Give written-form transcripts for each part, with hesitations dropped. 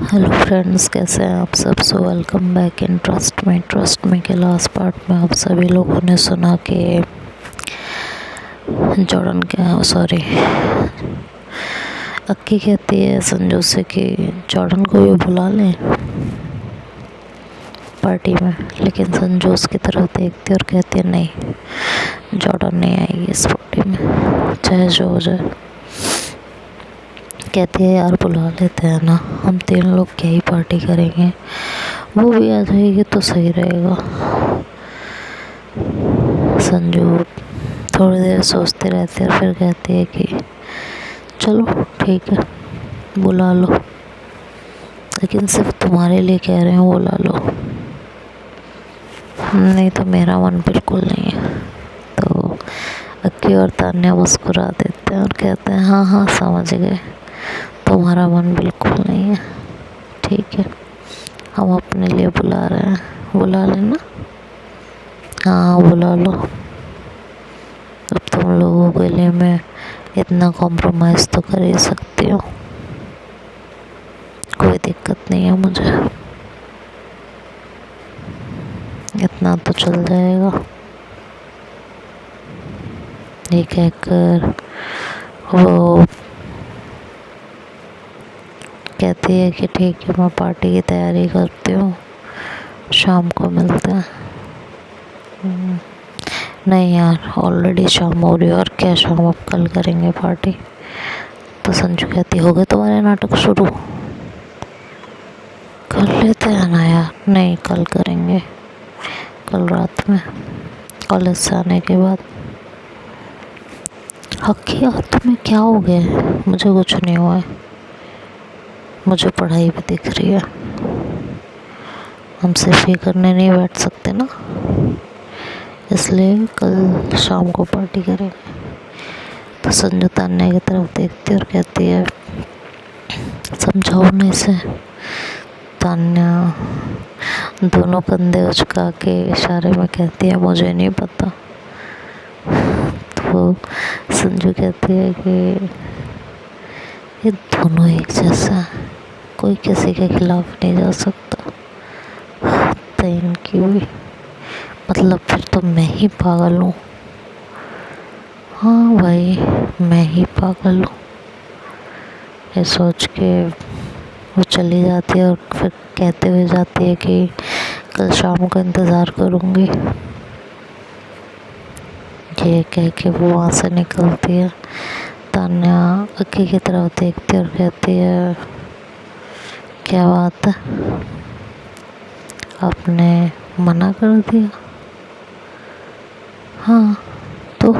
Hello friends, कैसे हैं आप सब। So welcome back in trust में के लास्ट पार्ट में आप सभी लोगों ने सुना कि जॉर्डन अक्की कहती है संजू से कि जॉर्डन को भी बुला लें पार्टी में, लेकिन संजू उसकी तरफ देखती है और कहती है नहीं, जॉर्डन नहीं आएगी इस पार्टी में, चाहे जो हो जाए। कहती है यार बुला लेते हैं ना, हम तीन लोग क्या ही पार्टी करेंगे, वो भी आ जाएगी तो सही रहेगा। संजू थोड़ी देर सोचती रहती है, फिर कहती है कि चलो ठीक है बुला लो, लेकिन सिर्फ तुम्हारे लिए कह रहे हैं, बुला लो, नहीं तो मेरा मन बिल्कुल नहीं है। तो अक्की और तान्या मुस्कुरा देते हैं और कहते हैं हाँ हाँ समझ गए, तुम्हारा मन बिल्कुल नहीं है, ठीक है, हम अपने लिए बुला रहे हैं, बुला लेना। हाँ बुला लो, अब तुम लोगों के लिए मैं इतना कॉम्प्रोमाइज़ तो कर ही सकती हूँ, कोई दिक्कत नहीं है मुझे, इतना तो चल जाएगा। ये कहकर वो कहती है कि ठीक है मैं पार्टी की तैयारी करती हूँ, शाम को मिलते हैं। नहीं यार, ऑलरेडी शाम हो रही है, और क्या शाम, अब कल करेंगे पार्टी। तो संजू कहती हो गए तुम्हारे नाटक शुरू, कर लेते हैं ना यार। नहीं कल करेंगे, कल रात में, कॉलेज से आने के बाद। हकी यार तुम्हें क्या हो गया है। मुझे कुछ नहीं हुआ है, मुझे पढ़ाई भी दिख रही है, हम सिर्फ ये करने नहीं बैठ सकते ना, इसलिए कल शाम को पार्टी करेंगे। तो संजू तान्या की तरफ देखती है और कहती है समझाओ ना इसे। तान्या दोनों कंधे उचका के इशारे में कहती है मुझे नहीं पता। तो संजू कहती है कि ये दोनों एक जैसा, कोई किसी के खिलाफ नहीं जा सकता, तो इनकी भी, मतलब फिर तो मैं ही पागल हूँ। हाँ भाई मैं ही पागल हूँ, ये सोच के वो चली जाती है और फिर कहते हुए जाती है कि कल शाम को इंतज़ार करूँगी। ये कह के वो वहाँ से निकलती है। तान्या अक्की की तरफ देखती है और कहती है क्या बात है, आपने मना कर दिया। हाँ तो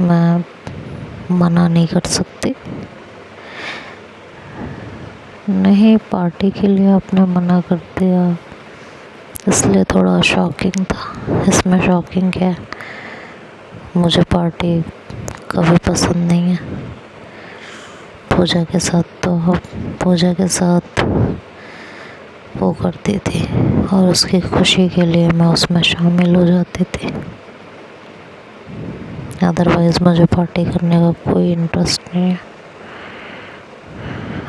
मैं मना नहीं कर सकती। नहीं, पार्टी के लिए आपने मना कर दिया, इसलिए थोड़ा शॉकिंग था। इसमें शॉकिंग क्या है, मुझे पार्टी कभी पसंद नहीं है। पूजा के साथ वो करती थी और उसकी खुशी के लिए मैं उसमें शामिल हो जाती थी, अदरवाइज़ मुझे पार्टी करने का कोई इंटरेस्ट नहीं है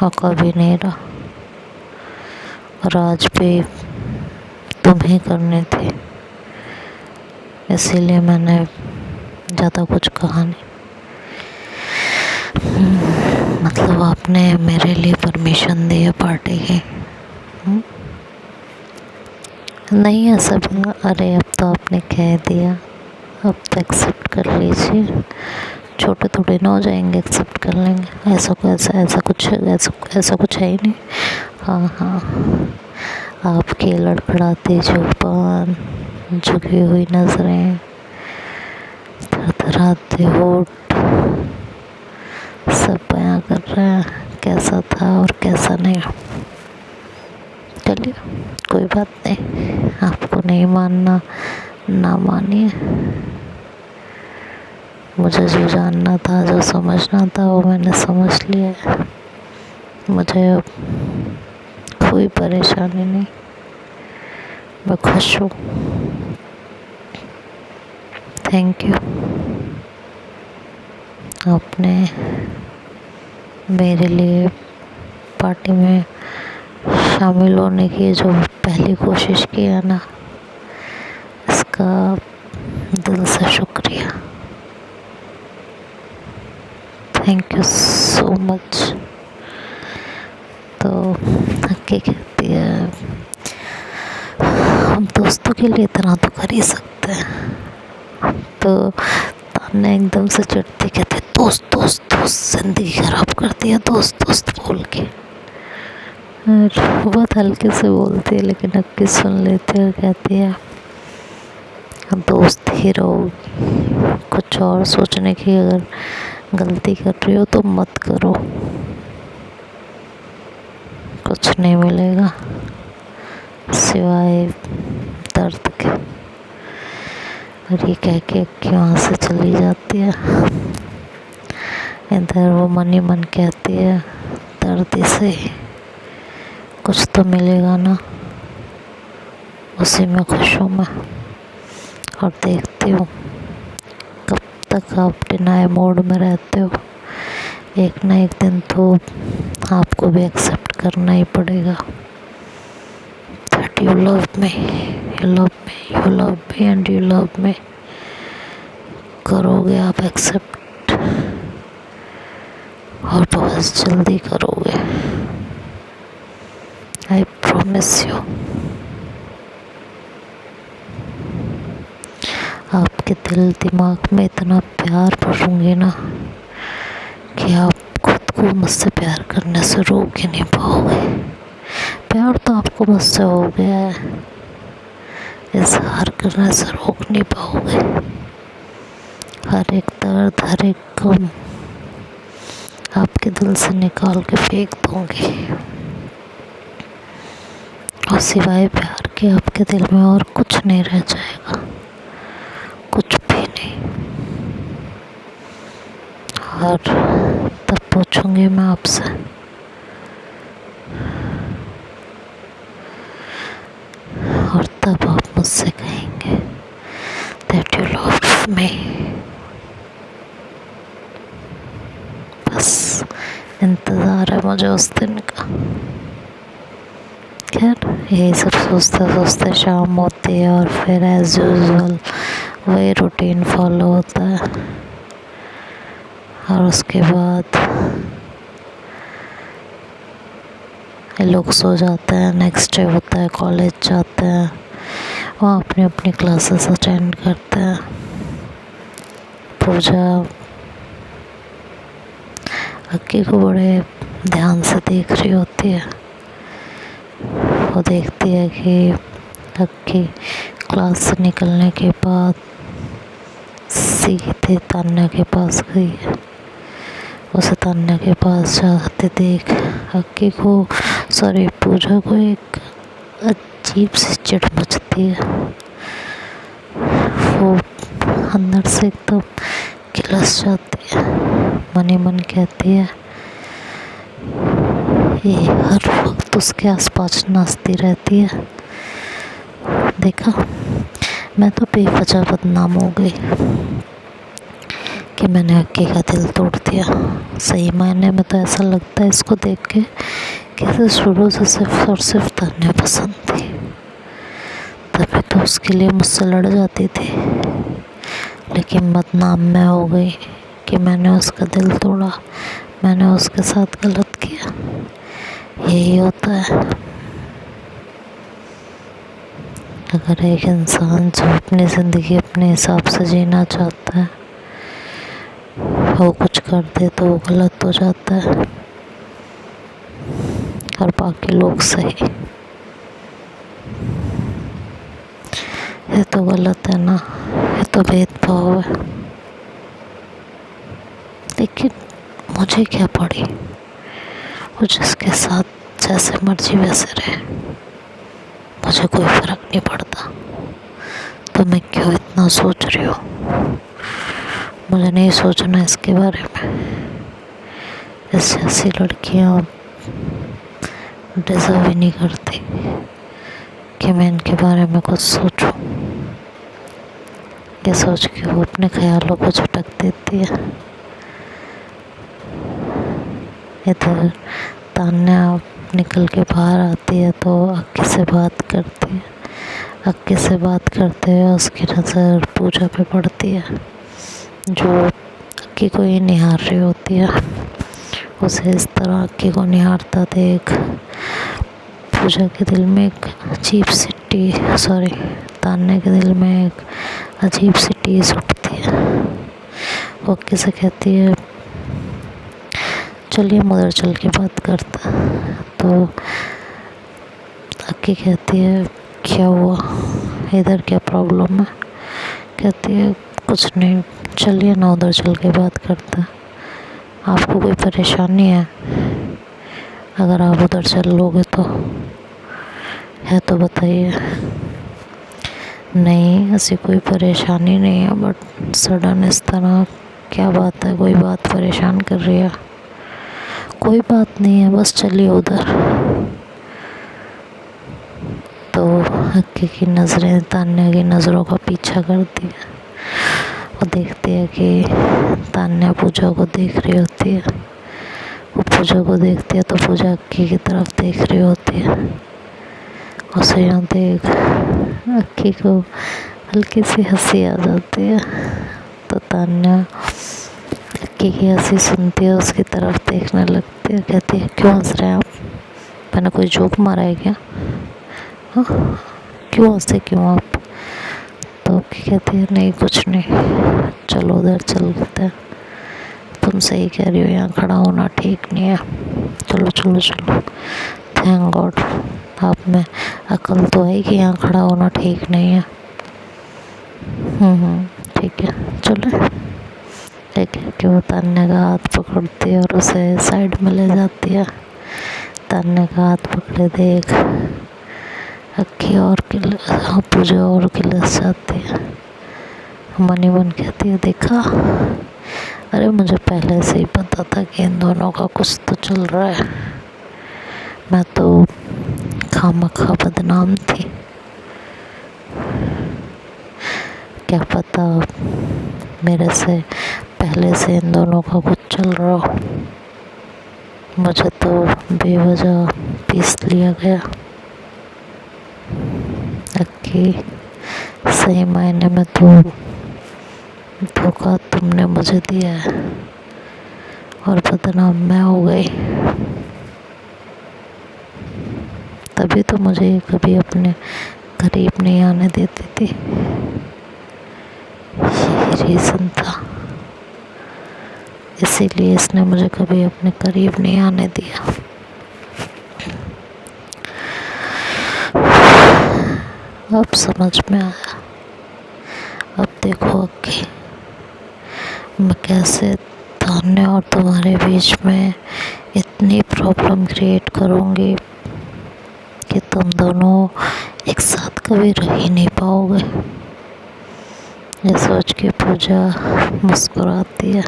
और कभी नहीं रहा, और आज भी तुम्हें करने थे, इसीलिए मैंने ज़्यादा कुछ कहा नहीं। मतलब आपने मेरे लिए परमिशन दी है पार्टी की। नहीं ऐसा भी, अरे अब तो आपने कह दिया, अब तो एक्सेप्ट कर लीजिए, छोटे थोड़े ना हो जाएंगे, एक्सेप्ट कर लेंगे। ऐसा कुछ है ही नहीं। हाँ हाँ, आपकी लड़खड़ाती जुबान, झुकी हुई नज़रें, थरथराते होठ सब बयां कर रहे हैं कैसा था और कैसा नहीं। चलिए कोई बात नहीं, आपको नहीं मानना ना मानिए, मुझे जो जानना था, जो समझना था, वो मैंने समझ लिया है। मुझे अब कोई परेशानी नहीं, मैं खुश हूँ। थैंक यू, आपने मेरे लिए पार्टी में शामिल होने की जो पहली कोशिश की है ना, इसका दिल से शुक्रिया। Thank you so much. तो हक्की कहती है, हम दोस्तों के लिए इतना तो कर ही सकते हैं। तो तान्या एकदम से चिढ़ती, कहते दोस्त दोस्त दोस्त, जिंदगी खराब कर दिया दोस्त दोस्त बोल के। और बहुत हल्के से बोलती है, लेकिन हक्की सुन लेती है और कहती है, दोस्त ही रहो, कुछ और सोचने की अगर गलती कर रही हो तो मत करो, कुछ नहीं मिलेगा सिवाय दर्द के। और ये कह के वहाँ से चली जाती है। इधर वो मन ही मन कहती है, दर्द से कुछ तो मिलेगा ना, उसी में खुश हूँ मैं। और देखती हूँ कब तक आप डिनाई मोड में रहते हो, एक ना एक दिन तो आपको भी एक्सेप्ट करना ही पड़ेगा that you love me, you love me, you love me and you love me। करोगे आप एक्सेप्ट, और बहुत जल्दी करोगे, आई प्रॉमिस यू। आपके दिल दिमाग में इतना प्यार भरूंगी ना कि आप खुद को मुझसे प्यार करने से रोक ही नहीं पाओगे। प्यार तो आपको मुझसे हो गया है, इजहार करने से रोक नहीं पाओगे। हर एक दर्द, हर एक गम आपके दिल से निकाल के फेंक दूंगी, और सिवाय प्यार के आपके दिल में और कुछ नहीं रह जाएगा, कुछ भी नहीं। और तब पूछूंगी मैं आपसे, और तब आप मुझसे कहेंगे that you love me। बस इंतज़ार है मुझे उस दिन का। खैर यही सब सोचते सोचते शाम होती है, और फिर एज यूजुअल वही रूटीन फॉलो होता है। और उसके बाद ये लोग सो जाते हैं, नेक्स्ट डे होता है, कॉलेज जाते हैं, वहाँ अपनी अपनी क्लासेस अटेंड करते हैं। पूजा हक्की को बड़े ध्यान से देख रही होती है। वो देखती है कि हक्की क्लास से निकलने के बाद सीधे तान्या के पास गई है। उसे तान्या के पास जाते देख हक्की को, सॉरी पूजा को, एक अजीब सी चिढ़ मचती है। वो अंदर से एकदम किलस जाती है, मन ही मन कहती है, ये हर वक्त उसके आसपास नाचती रहती है। देखा, मैं तो बेवजह बदनाम हो गई कि मैंने हक्की का दिल तोड़ दिया। सही मायने में तो ऐसा लगता है इसको देख के कि इसे शुरू से सिर्फ और सिर्फ तान्या पसंद थी, तभी तो उसके लिए मुझसे लड़ जाती थी। लेकिन बदनाम मैं हो गई कि मैंने उसका दिल तोड़ा, मैंने उसके साथ गलत किया। यही होता है अगर एक इंसान जो अपनी ज़िंदगी अपने हिसाब से जीना चाहता है, वो कुछ कर दे तो वो गलत हो जाता है, और बाकी लोग सही। ये तो गलत है ना, ये तो भेदभाव है। लेकिन मुझे क्या पड़ी, वो जिसके साथ जैसे मर्जी वैसे रहे, मुझे कोई फ़र्क नहीं पड़ता। तो मैं क्यों इतना सोच रही हूँ? मुझे नहीं सोचना इसके बारे में। ऐसी ऐसी लड़कियाँ डिज़र्व ही नहीं करती कि मैं इनके बारे में कुछ सोचूं। ये सोच के वो अपने ख्यालों को झटक देती है। इधर तान्या निकल के बाहर आती है तो अक्की से बात करती है। अक्की से बात करते हुए उसकी नज़र पूजा पे पड़ती है, जो अक्की को ही निहार रही होती है। उसे इस तरह अक्की को निहारता देख पूजा के दिल में एक अजीब सी तान्या के दिल में एक अजीब सी टीस उठती है। वो अक्की से कहती है, चलिए हम उधर चल के बात करते हैं। तो अक्की कहती है, क्या हुआ, इधर क्या प्रॉब्लम है? कहती है, कुछ नहीं, चलिए ना उधर चल के बात करते हैं। आपको कोई परेशानी है? अगर आप उधर चल लोगे तो है तो बताइए। नहीं, ऐसी कोई परेशानी नहीं है, बट सडन इस तरह क्या बात है, कोई बात परेशान कर रही है? कोई बात नहीं है, बस चलिए उधर। तो अक्की की नज़रें तान्या की नज़रों का पीछा करती है। वो देखती है कि तान्या पूजा को देख रही होती है। वो पूजा को देखती है तो पूजा अक्की की तरफ देख रही होती है। उसे यहाँ देख अक्की को हल्की सी हंसी आ जाती है। तो तान्या अक्की की हंसी सुनती है, उसकी तरफ देखने लगती है। कहती है, क्यों हंस रहे हैं आप? मैंने कोई जोक मारा है क्या? हाँ, क्यों हंसे क्यों आप? तो अक्की कहती है, नहीं कुछ नहीं, चलो उधर चलते हैं। तुम सही कह रही हो, यहाँ खड़ा होना ठीक नहीं है, चलो चलो चलो। थैंक गॉड आप में अकल तो है कि यहाँ खड़ा होना ठीक नहीं है। ठीक है चलो। एक कि वो तान्या का हाथ पकड़ती है और उसे साइड में ले जाती है। तान्या का हाथ पकड़े देख अक्की और पूजा और किलस जाती है। मनी मन कहती है, देखा, अरे मुझे पहले से ही पता था कि इन दोनों का कुछ तो चल रहा है। मैं तो खामखा बदनाम थी। क्या पता मेरे से पहले से इन दोनों का कुछ चल रहा हो। मुझे तो बेवजह पीस लिया गया। अक्की, सही मायने में तो धोखा तुमने मुझे दिया है और बदनाम मैं हो गई। तभी तो मुझे कभी अपने करीब नहीं आने देती थी। यही रीज़न था, इसीलिए इसने मुझे कभी अपने करीब नहीं आने दिया। अब समझ में आया। अब देखो अक्की, मैं कैसे तान्या और तुम्हारे बीच में इतनी प्रॉब्लम क्रिएट करूँगी कि तुम दोनों एक साथ कभी रह ही नहीं पाओगे। ये सोच के पूजा मुस्कुराती है।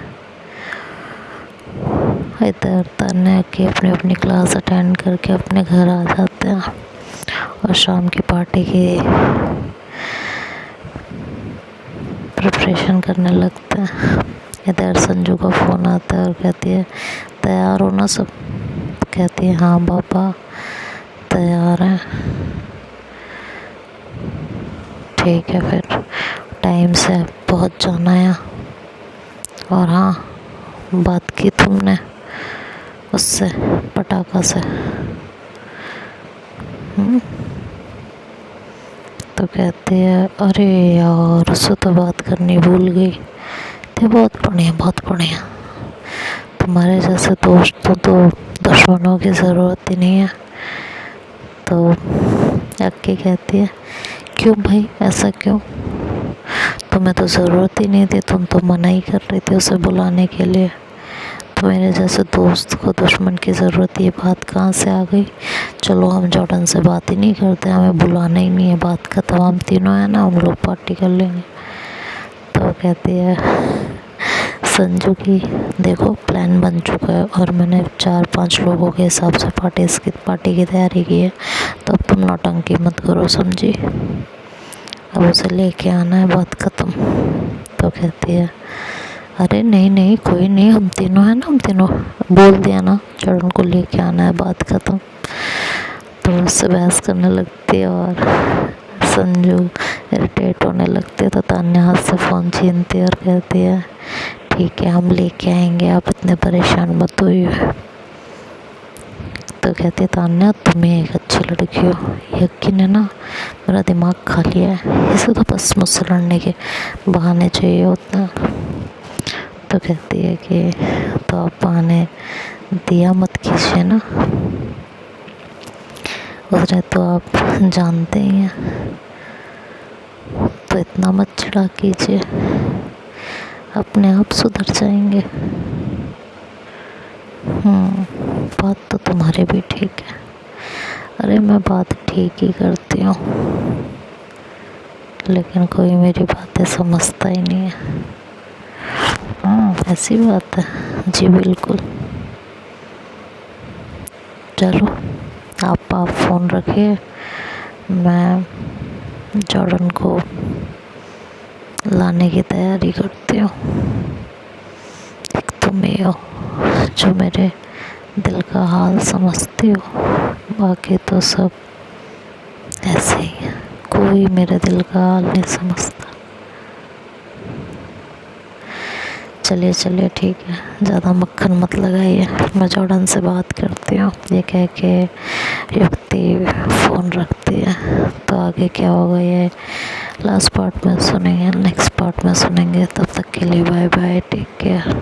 इधर तान्या की अपनी अपनी क्लास अटेंड करके अपने घर आ जाते हैं और शाम की पार्टी की प्रिपरेशन करने लगते हैं। इधर संजू का फ़ोन आता है और कहती है, तैयार हो ना सब? कहती है, हाँ पापा तैयार हैं। ठीक है, फिर टाइम से पहुंच जाना है। और हाँ, बात की तुमने उससे, पटाखा से? तो कहती है, अरे यार उससे तो बात करनी भूल गई थी। बहुत बढ़िया बहुत बढ़िया, तुम्हारे जैसे दोस्तों तो दुश्मनों की ज़रूरत ही नहीं है। तो अक्की कहती है, क्यों भाई, ऐसा क्यों? तुम्हें तो ज़रूरत ही नहीं थी, तुम तो मना ही कर रही थी उसे बुलाने के लिए। तो मेरे जैसे दोस्त को दुश्मन की ज़रूरत, ये बात कहाँ से आ गई? चलो हम जॉर्डन से बात ही नहीं करते, हमें बुलाना ही नहीं है, बात खत्म, हम तीनों हैं ना, हम लोग पार्टी कर लेंगे। तो कहती है संजू की, देखो प्लान बन चुका है और मैंने 4-5 लोगों के हिसाब से पार्टी की तैयारी की है, तो अब तुम नौटंकी मत करो, समझी? अब उसे लेके आना है, बात ख़त्म। तो कहती है, अरे नहीं नहीं, कोई नहीं, हम तीनों हैं ना, हम तीनों बोल दिया ना, जॉर्डन को लेके आना है, बात खत्म। तो उससे बहस करने लगती है और संजू इरिटेट होने लगते हैं। तो तान्या हाथ से फ़ोन छीनती है और कहती है ठीक है हम लेके आएंगे, आप इतने परेशान मत होइए। तो कहती है तान्या तुम ही एक अच्छी लड़की हो, यकीन है ना, मेरा दिमाग खा लिया है, इसे तो बस मुझसे लड़ने के बहाने चाहिए होते हैं। तो कहती है कि तो आप बहाने दिया मत कीजिए ना, उधर तो आप जानते ही हैं, तो इतना मत चिढ़ा कीजिए, अपने आप सुधर जाएंगे। बात तो तुम्हारी भी ठीक है। अरे मैं बात ठीक ही करती हूँ, लेकिन कोई मेरी बातें समझता ही नहीं है। ऐसी बात है, जी बिल्कुल। चलो आप फ़ोन रखिए, मैं जॉर्डन को लाने की तैयारी करती हूँ। एक तुम ही हो जो मेरे दिल का हाल समझती हो, बाकी तो सब ऐसे ही है, कोई मेरे दिल का हाल नहीं समझता। चलिए चलिए ठीक है, ज़्यादा मक्खन मत लगाइए, मैं जॉर्डन से बात करती हूँ। ये कह के युक्ति फ़ोन रखती है। तो आगे क्या होगा ये लास्ट पार्ट में सुनेंगे, नेक्स्ट पार्ट में सुनेंगे। तब तक के लिए बाय बाय, टेक केयर।